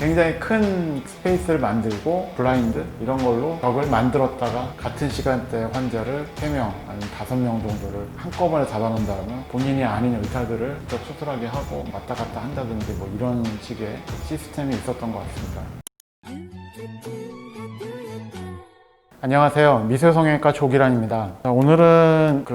굉장히 큰 스페이스를 만들고 블라인드 이런 걸로 벽을 만들었다가 같은 시간대에 환자를 3명 아니면 5명 정도를 한꺼번에 잡아놓는다면 본인이 아닌 의사들을 직접 수술하게 하고 왔다 갔다 한다든지 뭐 이런 식의 시스템이 있었던 것 같습니다. 안녕하세요. 미술성형외과 조기란입니다. 오늘은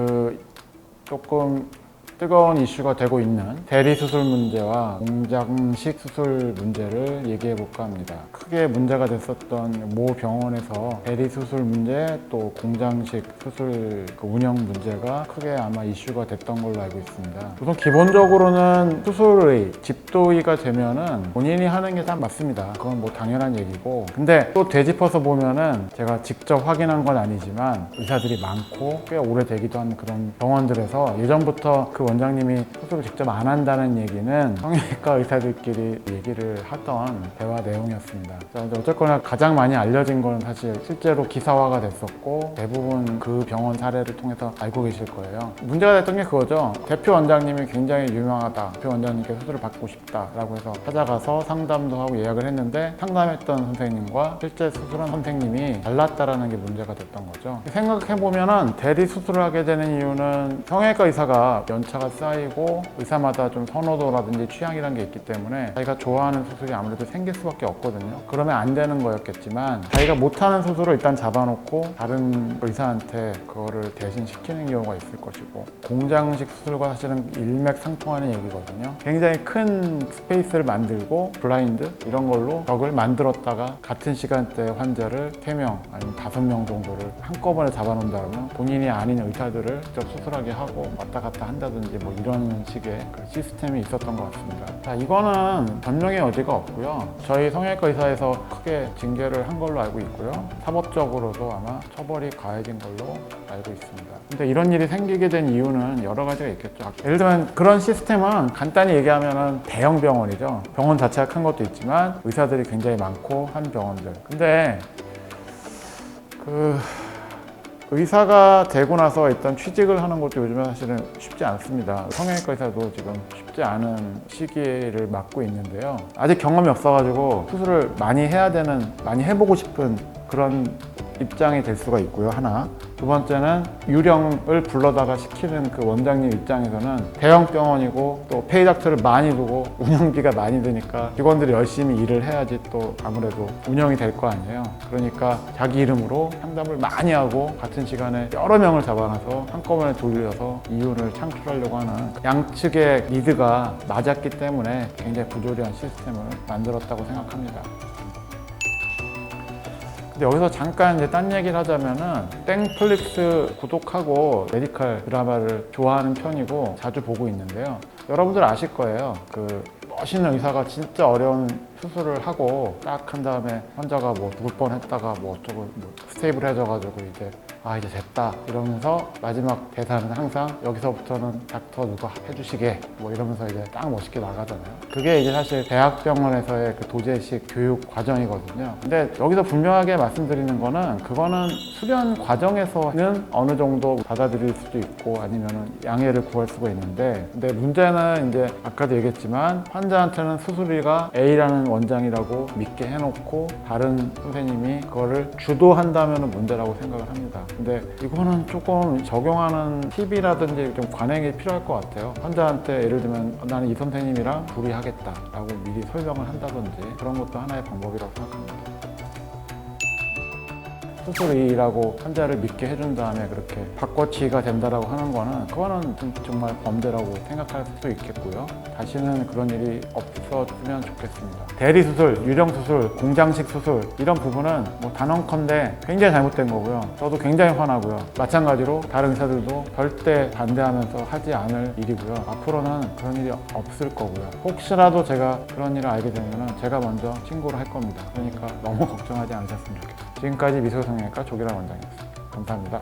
조금 뜨거운 이슈가 되고 있는 대리수술 문제와 공장식 수술 문제를 얘기해 볼까 합니다. 크게 문제가 됐었던 모 병원에서 대리수술 문제 또 공장식 수술 운영 문제가 크게 아마 이슈가 됐던 걸로 알고 있습니다. 우선 기본적으로는 수술의 집도의가 되면은 본인이 하는 게 다 맞습니다. 그건 뭐 당연한 얘기고, 근데 또 되짚어서 보면은 제가 직접 확인한 건 아니지만 의사들이 많고 꽤 오래되기도 한 그런 병원들에서 예전부터 그 원장님이 수술을 직접 안 한다는 얘기는 성형외과 의사들끼리 얘기를 하던 대화 내용이었습니다. 어쨌거나 가장 많이 알려진 건 사실 실제로 기사화가 됐었고 대부분 그 병원 사례를 통해서 알고 계실 거예요. 문제가 됐던 게 그거죠. 대표 원장님이 굉장히 유명하다, 대표 원장님께 수술을 받고 싶다라고 해서 찾아가서 상담도 하고 예약을 했는데 상담했던 선생님과 실제 수술한 선생님이 달랐다라는 게 문제가 됐던 거죠. 생각해보면 대리 수술을 하게 되는 이유는 성형외과 의사가 연차가 쌓이고 의사마다 좀 선호도라든지 취향이라는 게 있기 때문에 자기가 좋아하는 수술이 아무래도 생길 수밖에 없거든요. 그러면 안 되는 거였겠지만 자기가 못하는 수술을 일단 잡아놓고 다른 의사한테 그거를 대신 시키는 경우가 있을 것이고, 공장식 수술과 사실은 일맥상통하는 얘기거든요. 굉장히 큰 스페이스를 만들고 블라인드 이런 걸로 벽을 만들었다가 같은 시간대에 환자를 3명 아니면 5명 정도를 한꺼번에 잡아놓는다면 본인이 아닌 의사들을 직접 수술하게 하고 왔다 갔다 한다든지 뭐 이런 식의 그 시스템이 있었던 것 같습니다. 자, 이거는 변명의 여지가 없고요. 저희 성형외과 의사에서 크게 징계를 한 걸로 알고 있고요. 사법적으로도 아마 처벌이 가해진 걸로 알고 있습니다. 근데 이런 일이 생기게 된 이유는 여러 가지가 있겠죠. 예를 들면 그런 시스템은 간단히 얘기하면 대형 병원이죠. 병원 자체가 큰 것도 있지만 의사들이 굉장히 많고 한 병원들. 근데 의사가 되고 나서 일단 취직을 하는 것도 요즘에 사실은 쉽지 않습니다. 성형외과 의사도 지금 쉽지 않은 시기를 맞고 있는데요. 아직 경험이 없어가지고 수술을 많이 해보고 싶은 그런 입장이 될 수가 있고요, 하나. 두 번째는 유령을 불러다가 시키는 그 원장님 입장에서는 대형 병원이고 또 페이닥터를 많이 두고 운영비가 많이 드니까 직원들이 열심히 일을 해야지 또 아무래도 운영이 될 거 아니에요. 그러니까 자기 이름으로 상담을 많이 하고 같은 시간에 여러 명을 잡아놔서 한꺼번에 돌려서 이윤을 창출하려고 하는 양측의 니드가 맞았기 때문에 굉장히 부조리한 시스템을 만들었다고 생각합니다. 근데 여기서 잠깐 이제 딴 얘기를 하자면은 땡플릭스 구독하고 메디컬 드라마를 좋아하는 편이고 자주 보고 있는데요. 여러분들 아실 거예요. 멋있는 의사가 진짜 어려운 수술을 하고 딱 한 다음에 환자가 뭐 죽을 뻔했다가 뭐 어쩌고 스테이블 해져가지고 이제 됐다 이러면서 마지막 대사는 항상 여기서부터는 닥터 누가 해주시게 뭐 이러면서 이제 딱 멋있게 나가잖아요. 그게 이제 사실 대학병원에서의 그 도제식 교육 과정이거든요. 근데 여기서 분명하게 말씀드리는 거는 그거는 수련 과정에서는 어느 정도 받아들일 수도 있고 아니면은 양해를 구할 수가 있는데, 근데 문제는 이제 아까도 얘기했지만 환자한테는 수술이가 A라는 원장이라고 믿게 해놓고 다른 선생님이 그거를 주도한다면 문제라고 생각을 합니다. 근데 이거는 조금 적용하는 팁이라든지 좀 관행이 필요할 것 같아요. 환자한테 예를 들면 나는 이 선생님이랑 둘이 하겠다 라고 미리 설명을 한다든지 그런 것도 하나의 방법이라고 생각합니다. 수술이라고 환자를 믿게 해준 다음에 그렇게 바꿔치기가 된다라고 하는 거는 그거는 정말 범죄라고 생각할 수도 있겠고요. 다시는 그런 일이 없었으면 좋겠습니다. 대리수술, 유령수술, 공장식 수술 이런 부분은 뭐 단언컨대 굉장히 잘못된 거고요. 저도 굉장히 화나고요. 마찬가지로 다른 의사들도 절대 반대하면서 하지 않을 일이고요. 앞으로는 그런 일이 없을 거고요. 혹시라도 제가 그런 일을 알게 되면 제가 먼저 신고를 할 겁니다. 그러니까 너무 걱정하지 않으셨으면 좋겠어요. 지금까지 미술성형외과 조기란 원장이었습니다. 감사합니다.